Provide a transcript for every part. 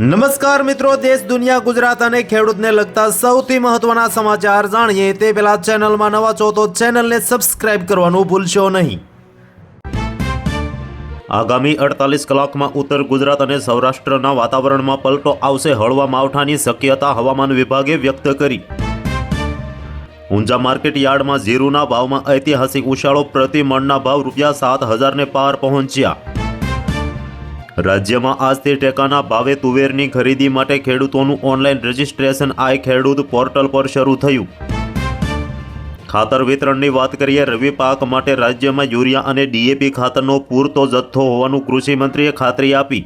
નમસ્કાર મિત્રો, દેશ દુનિયા ગુજરાત અને ખેડૂતને લગતા સૌથી મહત્વના સમાચાર જાણીએ તે પહેલા ચેનલમાં નવા છો તો ચેનલને સબસ્ક્રાઇબ કરવાનું ભૂલશો નહીં। આગામી 48 કલાકમાં ઉત્તર ગુજરાત અને સૌરાષ્ટ્રના વાતાવરણમાં પલટો આવશે, હળવા માવઠાની શક્યતા હવામાન વિભાગે વ્યક્ત કરી। ઊંઝા માર્કેટ યાર્ડમાં જીરુના ભાવમાં ઐતિહાસિક ઉછાળો, પ્રતિ મણના ભાવ ₹7,000 ને પાર પહોંચ્યા। રાજ્યમાં આજથી ટેકાના ભાવે તુવેરની ખરીદી માટે ખેડૂતોનું ઓનલાઈન રજીસ્ટ્રેશન આઈ ખેડૂત પોર્ટલ પર શરૂ થયું। ખાતર વિતરણની વાત કરીએ, રવિ પાક માટે રાજ્યમાં યુરિયા અને ડીએપી ખાતરનો પૂરતો જથ્થો હોવાનું કૃષિ મંત્રીએ ખાતરી આપી।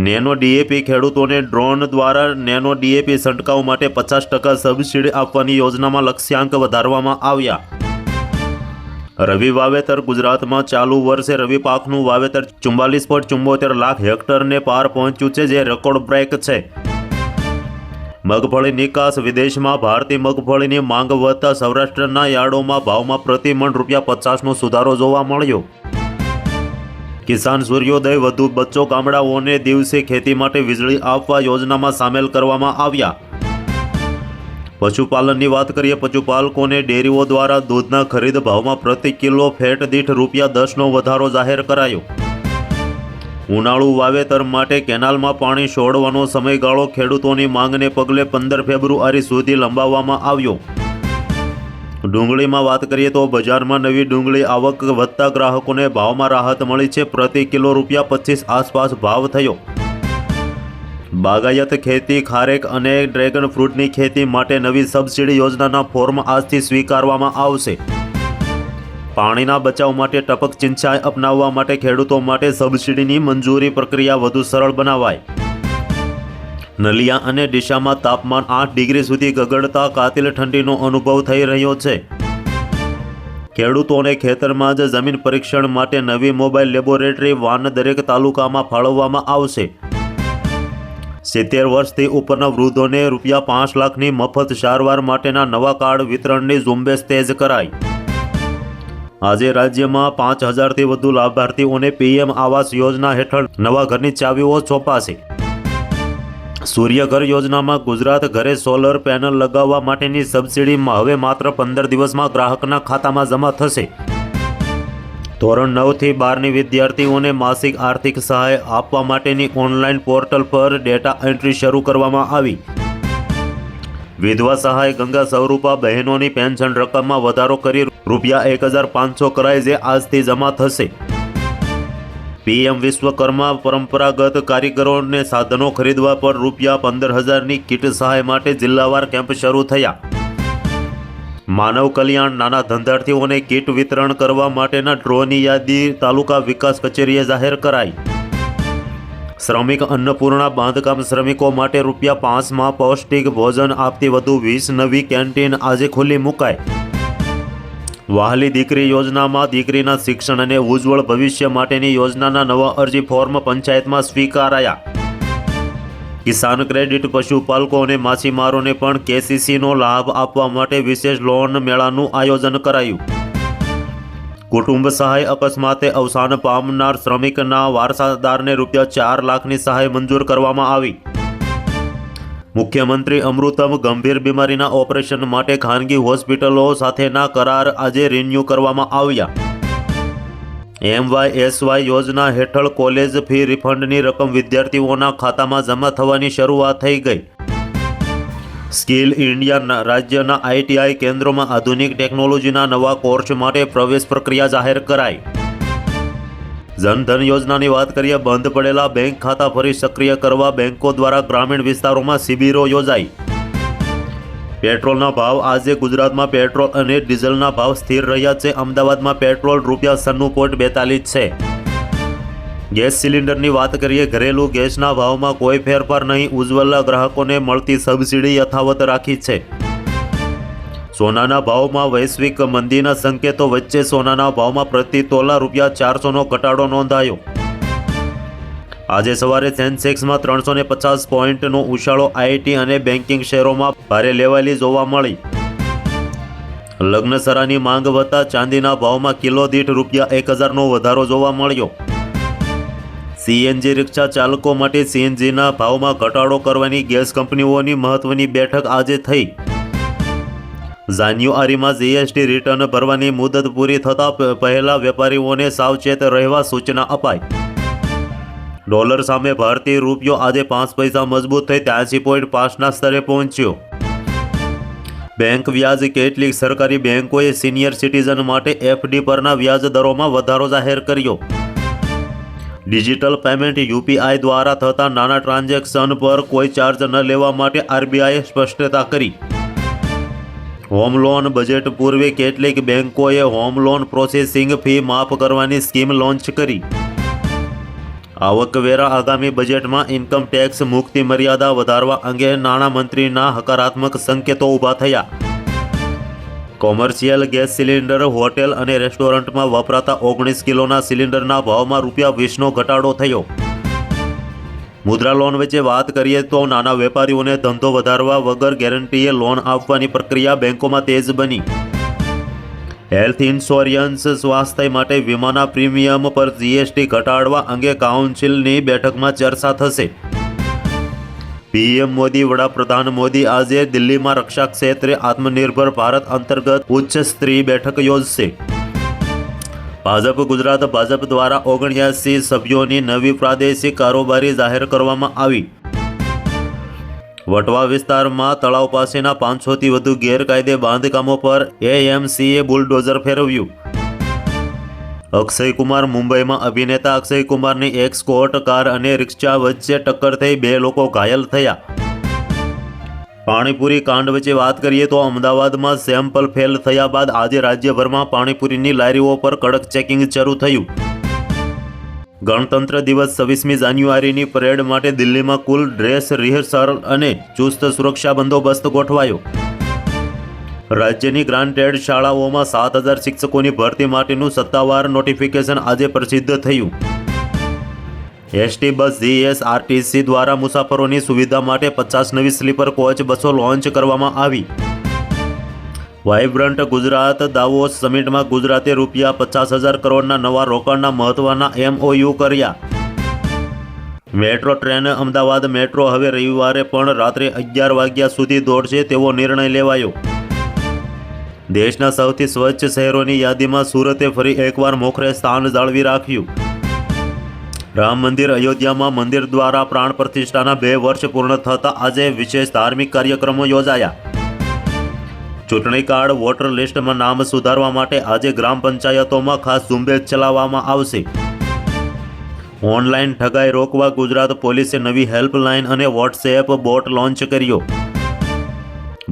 નેનો ડીએપી ખેડૂતોને ડ્રોન દ્વારા નેનો ડીએપી છંટકાવ માટે 50% સબસિડી આપવાની યોજનામાં લક્ષ્યાંક વધારવામાં આવ્યા। રવિ વાવેતર ગુજરાતમાં ચાલુ વર્ષે રવિ પાકનું વાવેતર 44.74 લાખ હેક્ટરને પાર પહોંચ્યું છે, જે રેકોર્ડ બ્રેક છે। મગફળી નિકાસ, વિદેશમાં ભારતીય મગફળીની માંગ વધતા સૌરાષ્ટ્રના યાર્ડોમાં ભાવમાં પ્રતિ મણ ₹50નો સુધારો જોવા મળ્યો। કિસાન સૂર્યોદય વધુ બચ્ચો ગામડાઓને દિવસે ખેતી માટે વીજળી આપવા યોજનામાં સામેલ કરવામાં આવ્યા। પશુપાલનની વાત કરીએ, પશુપાલકોને ડેરીઓ દ્વારા દૂધના ખરીદ ભાવમાં પ્રતિ કિલો ફેટ દીઠ ₹10નો વધારો જાહેર કરાયો। ઉનાળુ વાવેતર માટે કેનાલમાં પાણી છોડવાનો સમયગાળો ખેડૂતોની માંગને પગલે 15 ફેબ્રુઆરી સુધી લંબાવવામાં આવ્યો। ડુંગળીમાં વાત કરીએ તો બજારમાં નવી ડુંગળી આવક વધતા ગ્રાહકોને ભાવમાં રાહત મળી છે, પ્રતિ કિલો ₹25 આસપાસ ભાવ થયો। બાગાયત ખેતી, ખારેક અને ડ્રેગન ફ્રૂટની ખેતી માટે નવી સબસિડી યોજનાના ફોર્મ આજથી સ્વીકારવામાં આવશે। પાણીના બચાવ માટે ટપક સિંચાઈ અપનાવવા માટે ખેડૂતો માટે સબસિડીની મંજૂરી પ્રક્રિયા વધુ સરળ બનાવાય। નલિયા અને ડીસામાં તાપમાન 8 ડિગ્રી સુધી ગગડતા કાતિલ ઠંડીનો અનુભવ થઈ રહ્યો છે। ખેડૂતોને ખેતરમાં જ જમીન પરીક્ષણ માટે નવી મોબાઈલ લેબોરેટરી વાન દરેક તાલુકામાં ફાળવવામાં આવશે। 70 વર્ષથી ઉપરના વૃદ્ધોને ₹5 લાખની મફત સારવાર માટેના નવા કાર્ડ વિતરણની ઝુંબેશ તેજ કરાઈ। આજે રાજ્યમાં 5,000થી વધુ લાભાર્થીઓને પીએમ આવાસ યોજના હેઠળ નવા ઘરની ચાવીઓ સોંપાશે। સૂર્યઘર યોજનામાં ગુજરાત ઘરે સોલર પેનલ લગાવવા માટેની સબસિડીમાં હવે માત્ર 15 દિવસમાં ગ્રાહકના ખાતામાં જમા થશે। ધોરણ 9થી 12ની વિદ્યાર્થીઓને માસિક આર્થિક સહાય આપવા માટેની ઓનલાઈન પોર્ટલ પર ડેટા એન્ટ્રી શરૂ કરવામાં આવી। વિધવા સહાય ગંગા સ્વરૂપા બહેનોની પેન્શન રકમમાં વધારો કરી ₹1,500 કરાઈ, જે આજથી જમા થશે। પીએમ વિશ્વકર્મા પરંપરાગત કારીગરોને સાધનો ખરીદવા પર ₹15,000ની કીટ સહાય માટે જિલ્લાવાર કેમ્પ શરૂ થયા। માનવ કલ્યાણ નાના ધંધાર્થીઓને કીટ વિતરણ કરવા માટેના ડ્રોની યાદી તાલુકા વિકાસ કચેરીએ જાહેર કરાઈ। શ્રમિક અન્નપૂર્ણા બાંધકામ શ્રમિકો માટે ₹5માં પૌષ્ટિક ભોજન આપતી વધુ 20 નવી કેન્ટીન આજે ખુલ્લી મુકાઈ। વહાલી દીકરી યોજનામાં દીકરીના શિક્ષણ અને ઉજ્જવળ ભવિષ્ય માટેની યોજનાના નવા અરજી ફોર્મ પંચાયતમાં સ્વીકારાયા। કિસાન ક્રેડિટ પશુપાલકો અને માછીમારોને પણ કેસીસીનો લાભ આપવા માટે વિશેષ લોન મેળાનું આયોજન કરાયું। કુટુંબ સહાય, અકસ્માતે અવસાન પામનાર શ્રમિકના વારસાદારને ₹4 લાખની સહાય મંજૂર કરવામાં આવી। મુખ્યમંત્રી અમૃતમ ગંભીર બીમારીના ઓપરેશન માટે ખાનગી હોસ્પિટલો સાથેના કરાર આજે રિન્યૂ કરવામાં આવ્યા। MYSY યોજના હેઠળ કોલેજ ફી રિફંડની રકમ વિદ્યાર્થીઓના ખાતામાં જમા થવાની શરૂઆત થઈ ગઈ। સ્કિલ ઇન્ડિયા રાજ્યના ITI કેન્દ્રોમાં આધુનિક ટેકનોલોજીના નવા કોર્સ માટે પ્રવેશ પ્રક્રિયા જાહેર કરાઈ। જનધન યોજનાની વાત કરીએ, બંધ પડેલા બેંક ખાતા ફરી સક્રિય કરવા બેંકો દ્વારા ગ્રામીણ વિસ્તારોમાં શિબિરો યોજાઈ। પેટ્રોલના ભાવ આજે ગુજરાતમાં પેટ્રોલ અને ડીઝલના ભાવ સ્થિર રહ્યા છે। અમદાવાદમાં પેટ્રોલ ₹96.42 છે। ગેસ સિલિન્ડરની વાત કરીએ, ઘરેલું ગેસના ભાવમાં કોઈ ફેરફાર નહીં, ઉજ્જવલા ગ્રાહકોને મળતી સબસિડી યથાવત રાખી છે। સોનાના ભાવમાં વૈશ્વિક મંદીના સંકેતો વચ્ચે સોનાના ભાવમાં પ્રતિ તોલા ₹400નો ઘટાડો નોંધાયો। આજે સવારે સેન્સેક્સમાં 350 પોઈન્ટનો ઉછાળો આઈટી અને બેન્કિંગ શેરોમાં ભારે લેવાયેલી જોવા મળી। લગ્નસરાની માંગ વધતા ચાંદીના ભાવમાં કિલો દીઠ ₹1,000નો વધારો જોવા મળ્યો। સીએનજી રિક્ષા ચાલકો માટે સીએનજીના ભાવમાં ઘટાડો કરવાની ગેસ કંપનીઓની મહત્વની બેઠક આજે થઈ. જાન્યુઆરીમાં જીએસટી રિટર્ન ભરવાની મુદત પૂરી થતાં પહેલા વેપારીઓને સાવચેત રહેવા સૂચના અપાઈ. ડોલર સામે ભારતીય રૂપિયો આજે 5 પૈસા મજબૂત થઈ 83.5ના સ્તરે પહોંચ્યો. બેંક વ્યાજ. કેટલીક સરકારી બેંકોએ સિનિયર સિટીઝન માટે એફડી પરના વ્યાજ દરોમાં વધારો જાહેર કર્યો. ડિજિટલ પેમેન્ટ યુપીઆઈ દ્વારા થતા નાના ટ્રાન્ઝેક્શન પર કોઈ ચાર્જ ન લેવા માટે આરબીઆઈએ સ્પષ્ટતા કરી. Home loan. બજેટ પૂર્વે કેટલીક બેંકોએ હોમ લોન પ્રોસેસિંગ ફી માફ કરવાની સ્કીમ લોન્ચ કરી. આવકવેરા. આગામી બજેટમાં ઇન્કમ ટેક્સ મુક્તિ મર્યાદા વધારવા અંગે નાણામંત્રીના હકારાત્મક સંકેતો ઊભા થયા. Commercial gas cylinder. હોટેલ અને રેસ્ટોરન્ટમાં વપરાતા 19 કિલોના સિલિન્ડરના ભાવમાં ₹20નો ઘટાડો થયો. મુદ્રા લોન વિશે વાત કરીએ તો નાના વેપારીઓને ધંધો વધારવા વગર ગેરંટીએ લોન આપવાની પ્રક્રિયા બેંકોમાં તેજ બની. Health insurance. સ્વાસ્થ્ય માટે વીમાના પ્રીમિયમ પર જીએસટી ઘટાડવા અંગે કાઉન્સિલની બેઠકમાં ચર્ચા થશે. પીએમ મોદી. વડાપ્રધાન મોદી આજે દિલ્હીમાં રક્ષા ક્ષેત્રે આત્મનિર્ભર ભારત અંતર્ગત ઉચ્ચ સ્તરીય બેઠક યોજશે. ભાજપ ગુજરાત. ભાજપ દ્વારા 79 સભ્યોની નવી પ્રાદેશિક કારોબારી જાહેર કરવામાં આવી. વટવા વિસ્તારમાં તળાવ પાસેના 500થી વધુ ગેરકાયદે બાંધકામો પર એએમસીએ બુલડોઝર ફેરવ્યું. અક્ષય કુમાર. મુંબઈમાં અભિનેતા અક્ષય કુમારની એક સ્કોટ કાર અને રિક્ષા વચ્ચે ટક્કર થઈ 2 લોકો ઘાયલ થયા. પાણીપુરી કાંડ વચ્ચે વાત કરીએ તો અમદાવાદમાં સેમ્પલ ફેલ થયા બાદ આજે રાજ્યભરમાં પાણીપુરીની લારીઓ પર કડક ચેકિંગ શરૂ થયું. ગણતંત્ર દિવસ. 26મી જાન્યુઆરીની પરેડ માટે દિલ્હીમાં કુલ ડ્રેસ રિહર્સલ અને ચુસ્ત સુરક્ષા બંદોબસ્ત ગોઠવાયો. રાજ્યની ગ્રાન્ટેડ શાળાઓમાં 7,000 શિક્ષકોની ભરતી માટેનું સત્તાવાર નોટિફિકેશન આજે પ્રસિદ્ધ થયું. ST bus. જીએસઆરટીસી દ્વારા મુસાફરોની સુવિધા માટે 50 નવી સ્લીપર કોચ બસો લોન્ચ કરવામાં આવી. વાઇબ્રન્ટ ગુજરાત. દાવોસ સમિટમાં ગુજરાતે ₹50,000 કરોડના નવા રોકાણના મહત્વના MOU કર્યા. Metro train. અમદાવાદ મેટ્રો હવે રવિવારે પણ રાત્રે 11 વાગ્યા સુધી દોડશે તેવો નિર્ણય લેવાયો. દેશના સૌથી સ્વચ્છ શહેરોની યાદીમાં સુરતે ફરી એકવાર મોખરે સ્થાન જાળવી રાખ્યું. રામ મંદિર. અયોધ્યામાં મંદિર દ્વારા પ્રાણ પ્રતિષ્ઠાના 2 વર્ષ પૂર્ણ થતાં આજે વિશેષ ધાર્મિક કાર્યક્રમો યોજાયા. ચૂંટણી કાર્ડ. વોટર લિસ્ટમાં નામ સુધારવા માટે આજે ગ્રામ પંચાયતોમાં ખાસ ઝુંબેશ ચલાવવામાં આવશે. ઓનલાઈન ઠગાઈ રોકવા ગુજરાત પોલીસે નવી હેલ્પલાઇન અને વોટ્સએપ બોટ લોન્ચ કર્યો.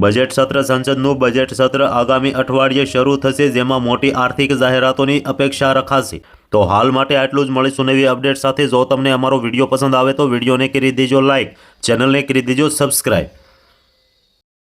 બજેટ સત્ર. સંસદનું બજેટ સત્ર આગામી અઠવાડિયે શરૂ થશે, જેમાં મોટી આર્થિક જાહેરાતોની અપેક્ષા રખાશે. તો હાલ માટે આટલું જ. મળીશું નવી અપડેટ સાથે. જો તમને અમારો વિડીયો પસંદ આવે તો વિડીયોને કરી દેજો લાઇક, ચેનલને કરી દેજો સબસ્ક્રાઇબ.